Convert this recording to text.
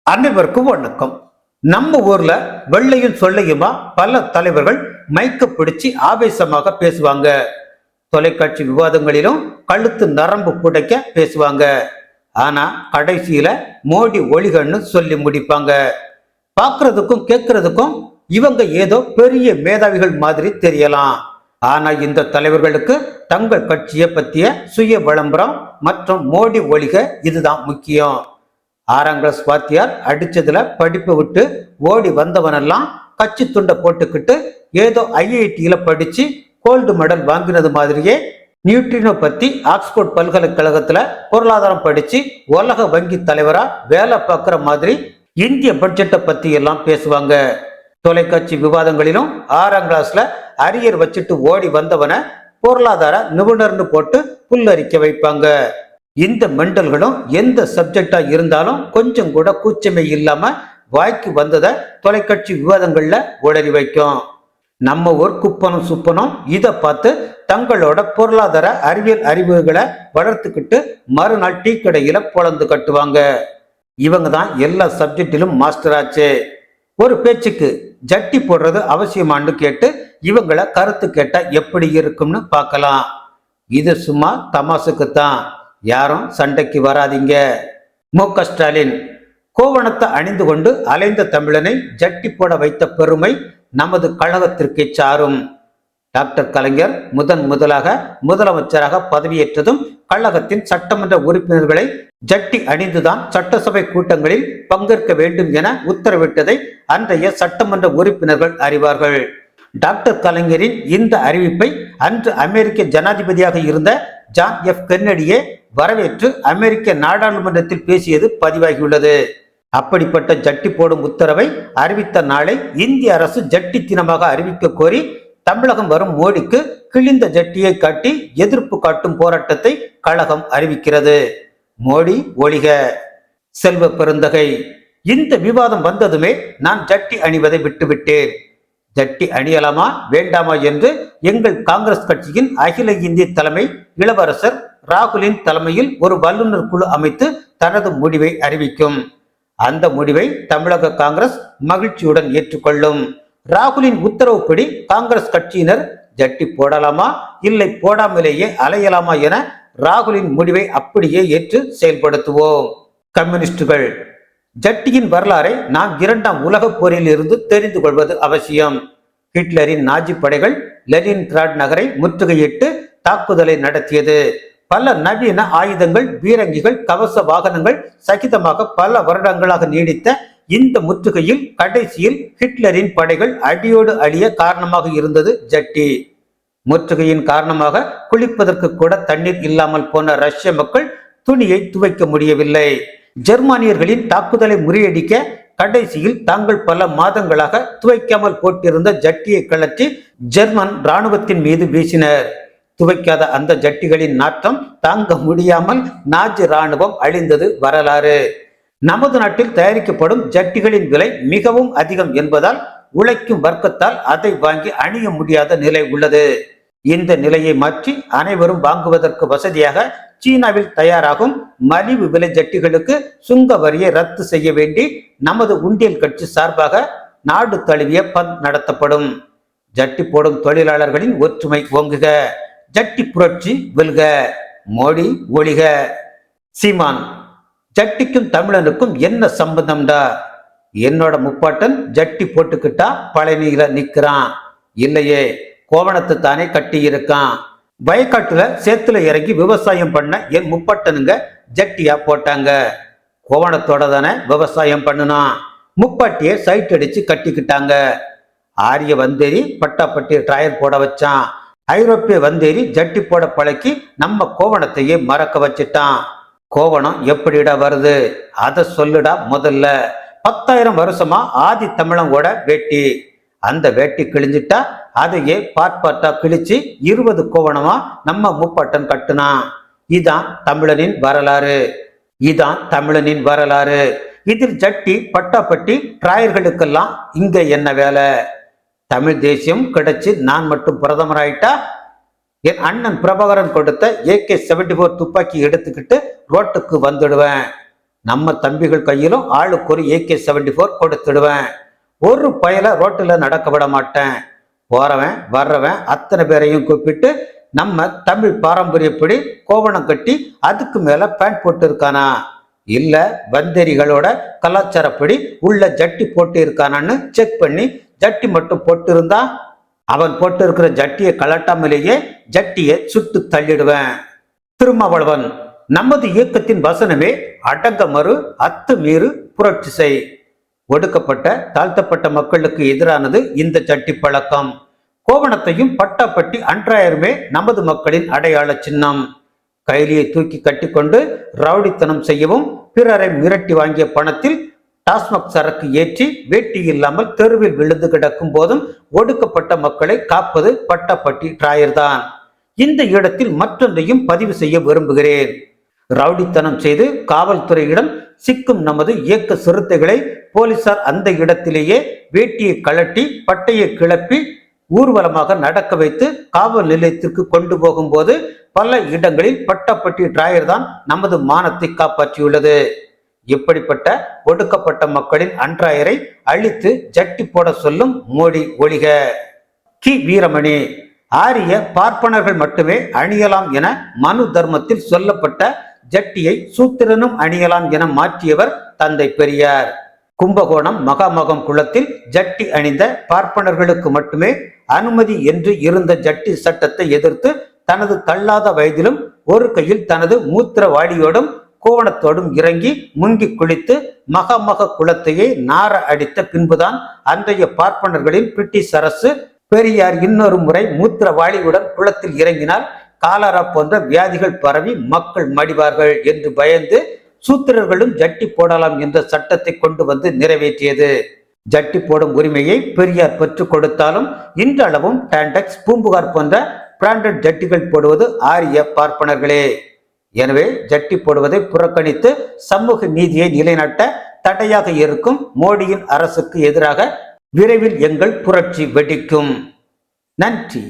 அனைவருக்கும் வணக்கம். நம்ம ஊர்ல வெள்ளையும் சொல்லையுமா பல தலைவர்கள் மைக்க பிடிச்சு ஆவேசமாக பேசுவாங்க. தொலைக்காட்சி விவாதங்களிலும் கழுத்து நரம்பு புடைக்க பேசுவாங்க. ஆனா கடைசியில மோடி ஒளிகன்னு சொல்லி முடிப்பாங்க. பார்க்கறதுக்கும் கேட்கறதுக்கும் இவங்க ஏதோ பெரிய மேதாவிகள் மாதிரி தெரியலாம். ஆனா இந்த தலைவர்களுக்கு தங்கள் கட்சியை பத்திய சுய விளம்பரம் மற்றும் மோடி ஒளிக இதுதான் முக்கியம். 6ஆம் கிளாஸ் வாத்தியார் அடிச்சதுல படிப்பை விட்டு ஓடி வந்தவனெல்லாம் கட்சி துண்டை போட்டுக்கிட்டு ஏதோ ஐஐடியில படிச்சு கோல்டு மெடல் வாங்கினது மாதிரியே நியூட்ரினோ பத்தி ஆக்ஸ்போர்ட் பல்கலைக்கழகத்துல பொருளாதாரம் படிச்சு உலக வங்கி தலைவரா வேலை பார்க்குற மாதிரி இந்திய பட்ஜெட்டை பத்தி எல்லாம் பேசுவாங்க. தொலைக்காட்சி விவாதங்களிலும் 6ஆம் கிளாஸ்ல அரியர் வச்சுட்டு ஓடி வந்தவனை பொருளாதார நிபுணர்னு போட்டு புல்லரிக்க வைப்பாங்க. இந்த மெண்டல்களும் எந்த சப்ஜெக்டா இருந்தாலும் கொஞ்சம் கூட கூச்சமே இல்லாம வாய்க்கு வந்ததை தொலைக்காட்சி விவாதங்கள்ல உளறி வைக்கும். நம்ம ஊர் குப்பனும் சுப்பனும் இதை பார்த்து தங்களோட பொருளாதார அறிவியல் அறிவுகளை வளர்த்துக்கிட்டு மறுநாள் டீ கடையில பொழந்து கட்டுவாங்க. இவங்க தான் எல்லா சப்ஜெக்டிலும் மாஸ்டர் ஆச்சு. ஒரு பேச்சுக்கு ஜட்டி போடுறது அவசியமானு கேட்டு இவங்களை கருத்து கேட்டா எப்படி இருக்கும்னு பார்க்கலாம். இது சும்மா தமாசுக்குத்தான், யாரும் சண்டைக்கு வராதீங்க. மு.க. ஸ்டாலின் கோவணத்தை அணிந்து கொண்டு அலைந்த தமிழனை ஜட்டி போட வைத்த பெருமை நமது கழகத்திற்கு சாரும். டாக்டர் கலைஞர் முதலாக முதலமைச்சராக பதவியேற்றதும் கழகத்தின் சட்டமன்ற உறுப்பினர்களை ஜட்டி அணிந்துதான் சட்டசபை கூட்டங்களில் பங்கேற்க வேண்டும் என உத்தரவிட்டதை அன்றைய சட்டமன்ற உறுப்பினர்கள் அறிவார்கள். டாக்டர் கலைஞரின் இந்த அறிவிப்பை அன்று அமெரிக்க ஜனாதிபதியாக இருந்த ஜான் எஃப் கென்னடியே வரவேற்று அமெரிக்க நாடாளுமன்றத்தில் பேசியது பதிவாகியுள்ளது. அப்படிப்பட்ட ஜட்டி போடும் உத்தரவை அறிவித்த நாளை இந்திய அரசு ஜட்டி தினமாக அறிவிக்க கோரி தமிழகம் வரும் மோடிக்கு கிழிந்த ஜட்டியை காட்டி எதிர்ப்பு காட்டும் போராட்டத்தை கழகம் அறிவிக்கிறது. மோடி ஒழிக. செல்வ பெருந்தகை இந்த விவாதம் வந்ததுமே நான் ஜட்டி அணிவதை விட்டுவிட்டேன். ஜட்டி அணியலாமா வேண்டாமா என்று எங்கள் காங்கிரஸ் கட்சியின் அகில இந்திய தலைமை இளவரசர் ராகுலின் தலைமையில் ஒரு வல்லுநர் குழு அமைத்து தனது முடிவை அறிவிக்கும். அந்த முடிவை தமிழக காங்கிரஸ் மகிழ்ச்சியுடன் ஏற்றுக்கொள்ளும். ராகுலின் உத்தரவுப்படி காங்கிரஸ் கட்சியினர் ஜட்டி போடலாமா இல்லை போடாமலேயே அலையலாமா என ராகுலின் முடிவை அப்படியே ஏற்று செயல்படுத்துவோம். கம்யூனிஸ்டுகள் ஜட்டியின் வரலாறை நாம் 2ஆம் உலகப் போரில் இருந்து தெரிந்து கொள்வது அவசியம். ஹிட்லரின் நாஜி படைகள் லெனின்கிராட் நகரை முற்றுகையிட்டு தாக்குதலை நடத்தியது. பல நவீன ஆயுதங்கள், பீரங்கிகள், கவச வாகனங்கள் சகிதமாக பல வருடங்களாக நீடித்த இந்த முற்றுகையில் கடைசியில் ஹிட்லரின் படைகள் அடியோடு அழிய காரணமாக இருந்தது ஜட்டி. முற்றுகையின் காரணமாக குளிப்பதற்கு கூட தண்ணீர் இல்லாமல் போன ரஷ்ய மக்கள் துணியை துவைக்க முடியவில்லை. ஜெர்மானியர்களின் தாக்குதலை முறியடிக்க கடைசியில் தாங்கள் பல மாதங்களாக துவைக்காமல் போட்டிருந்த ஜட்டியை கழற்றி ஜெர்மன் இராணுவத்தின் மீது வீசினர். துவைக்காத அந்த ஜட்டிகளின் நாற்றம் தாங்க முடியாமல் நாஜி இராணுவம் அழிந்தது வரலாறு. நமது நாட்டில் தயாரிக்கப்படும் ஜட்டிகளின் விலை மிகவும் அதிகம் என்பதால் உழைக்கும் வர்க்கத்தால் அதை வாங்கி அணிய முடியாத நிலை உள்ளது. இந்த நிலையை மாற்றி அனைவரும் வாங்குவதற்கு வசதியாக சீனாவில் தயாராகும் மலிவு விலை ஜட்டிகளுக்கு சுங்க வரியை ரத்து செய்ய வேண்டி நமது உண்டியல் கட்சி சார்பாக நாடு தழுவிய பந்த் நடத்தப்படும். ஜட்டி போடும் தொழிலாளர்களின் ஒற்றுமை ஓங்குக. ஜட்டி புரட்சி வெல்க. மோடி ஒழிக. சீமான் ஜட்டிக்கும் தமிழனுக்கும் என்ன சம்பந்தம்டா? என்னோட முப்பாட்டன் ஜட்டி போட்டுக்கிட்டா பழனியில நிக்கிறான், இல்லையே கோவணத்தை தானே கட்டி இருக்கான். வயக்காட்டுல சேத்துல இறங்கி விவசாயம் பண்ண என் முப்பாட்டனுங்க ஜட்டியா போட்டாங்க. கோவணத்தோட தானே விவசாயம் பண்ணுனா. முப்பாட்டியை சைட் அடிச்சு கட்டிக்கிட்டாங்க. ஆரிய வந்தேரி பட்டாப்பட்டி டயர் போட வச்சான். ஐரோப்பிய வந்தேரி ஜட்டி போட பழக்கி நம்ம கோவணத்தையே மறக்க வச்சிட்டான். கோவணம் எப்படிடா வருது அதை சொல்லுடா முதல்ல. 10,000 வருஷமா ஆதி தமிழங்கோட வேட்டி. அந்த வேட்டி கிழிஞ்சிட்டா அதையே பார்ட்டா கிழிச்சு 20 கோவணமா நம்ம முப்பாட்டன் கட்டுனான். இதான் தமிழனின் வரலாறு. இதான் தமிழனின் வரலாறு. இதில் ஜட்டி பட்டாப்பட்டி டிராயர்களுக்கெல்லாம் இங்க என்ன வேலை? தமிழ் தேசியம் கிடைச்சு நான் மட்டும் பிரதமராயிட்டா என் அண்ணன் பிரபாகரன் கொடுத்த AK-74 துப்பாக்கி எடுத்துக்கிட்டு ரோட்டுக்கு வந்துடுவேன். நம்ம தம்பிகள் கையிலும் ஆளுக்கு ஒரு AK-74 கொடுத்துடுவேன். ஒரு பயல ரோட்டுல நடக்க விட மாட்டேன். போறவன் வர்றவன் அத்தனை பேரையும் கூப்பிட்டு நம்ம தமிழ் பாரம்பரியப்படி கோவணம் கட்டி அதுக்கு மேல பேண்ட் போட்டு இருக்கானா, இல்ல வந்தேரிகளோட கலாச்சாரப்படி உள்ள ஜட்டி போட்டு இருக்கானான்னு செக் பண்ணி ஜட்டி மட்டும் போட்டு இருந்தா அவன் போட்டு இருக்கிற ஜட்டியை கலட்டாமலேயே ஜட்டியை சுட்டு தள்ளிடுவேன். திருமாவளவன்: நமது இயக்கத்தின் வசனமே அடங்க மறு, அத்துமீறு, புரட்சி செய். ஒடுக்கப்பட்ட தாழ்த்தப்பட்ட மக்களுக்கு எதிரானது இந்த ஜட்டி பழக்கம். கோவணத்தையும் பட்டாப்பட்டி அன்றாயருமே நமது மக்களின் அடையாள சின்னம். கைலியை தூக்கி கட்டிக்கொண்டு ரவுடித்தனம் செய்யவும், பிறரை மிரட்டி வாங்கிய பணத்தில் டாஸ்மாக் சரக்கு ஏற்றி வேட்டி இல்லாமல் தெருவில் விழுந்து கிடக்கும் போதும் ஒடுக்கப்பட்ட மக்களை காப்பது பட்டாப்பட்டி டிராயர் தான். இந்த இடத்தில் மற்றொன்றையும் பதிவு செய்ய விரும்புகிறேன். ரவுடித்தனம் செய்து காவல்துறையிடம் சிக்கும் நமது இயக்க சிறுத்தைகளை போலீசார் அந்த இடத்திலேயே வேட்டியை கழட்டி பட்டையை கிளப்பி ஊர்வலமாக நடக்க வைத்து காவல் நிலையத்திற்கு கொண்டு போகும்போது பல இடங்களில் பட்டாப்பட்டி டிராயர் தான் நமது மானத்தை காப்பாற்றியுள்ளது. இப்படிப்பட்ட ஒடுக்கப்பட்ட மக்களின் அன்றாயரை அழித்து ஜட்டி போட சொல்லும் மோடி ஒழிக. கி. வீரமணி: ஆரிய பார்ப்பனர்கள் மட்டுமே அணியலாம் என மனு தர்மத்தில் சொல்லப்பட்ட ஜட்டியை சூத்திரனும் அணியலாம் என மாற்றியவர் தந்தை பெரியார். கும்பகோணம் மகாமகம் குளத்தில் ஜட்டி அணிந்த பார்ப்பனர்களுக்கு மட்டுமே அனுமதி என்று இருந்த ஜட்டி சட்டத்தை எதிர்த்து தனது தள்ளாத வயதிலும் ஒரு கையில் தனது மூத்திர வாளியோடும் கோவணத்தோடும் இறங்கி முங்கி குளித்து மகாமக குளத்தையே நார அடித்த பின்புதான் அன்றைய பார்ப்பனர்களின் பிரிட்டிஷ் அரசு பெரியார் இன்னொரு முறை மூத்திர வாளியுடன் குளத்தில் இறங்கினால் காலரா போன்ற வியாதிகள் பரவி மக்கள் மடிவார்கள் என்று பயந்து சூத்திரர்களும் ஜட்டி போடலாம் என்ற சட்டத்தை கொண்டு வந்து நிறைவேற்றியது. ஜட்டி போடும் உரிமையை பெரியார் பெற்றுக் கொடுத்தாலும் இன்றளவும் டாண்டெக்ஸ், பூம்புகார் போன்ற பிராண்டட் ஜட்டிகள் போடுவது ஆரிய பார்ப்பனர்களே. எனவே ஜட்டி போடுவதை புறக்கணித்து சமூக நீதியை நிலைநாட்ட தடையாக இருக்கும் மோடியின் அரசுக்கு எதிராக விரைவில் எங்கள் புரட்சி வெடிக்கும். நன்றி.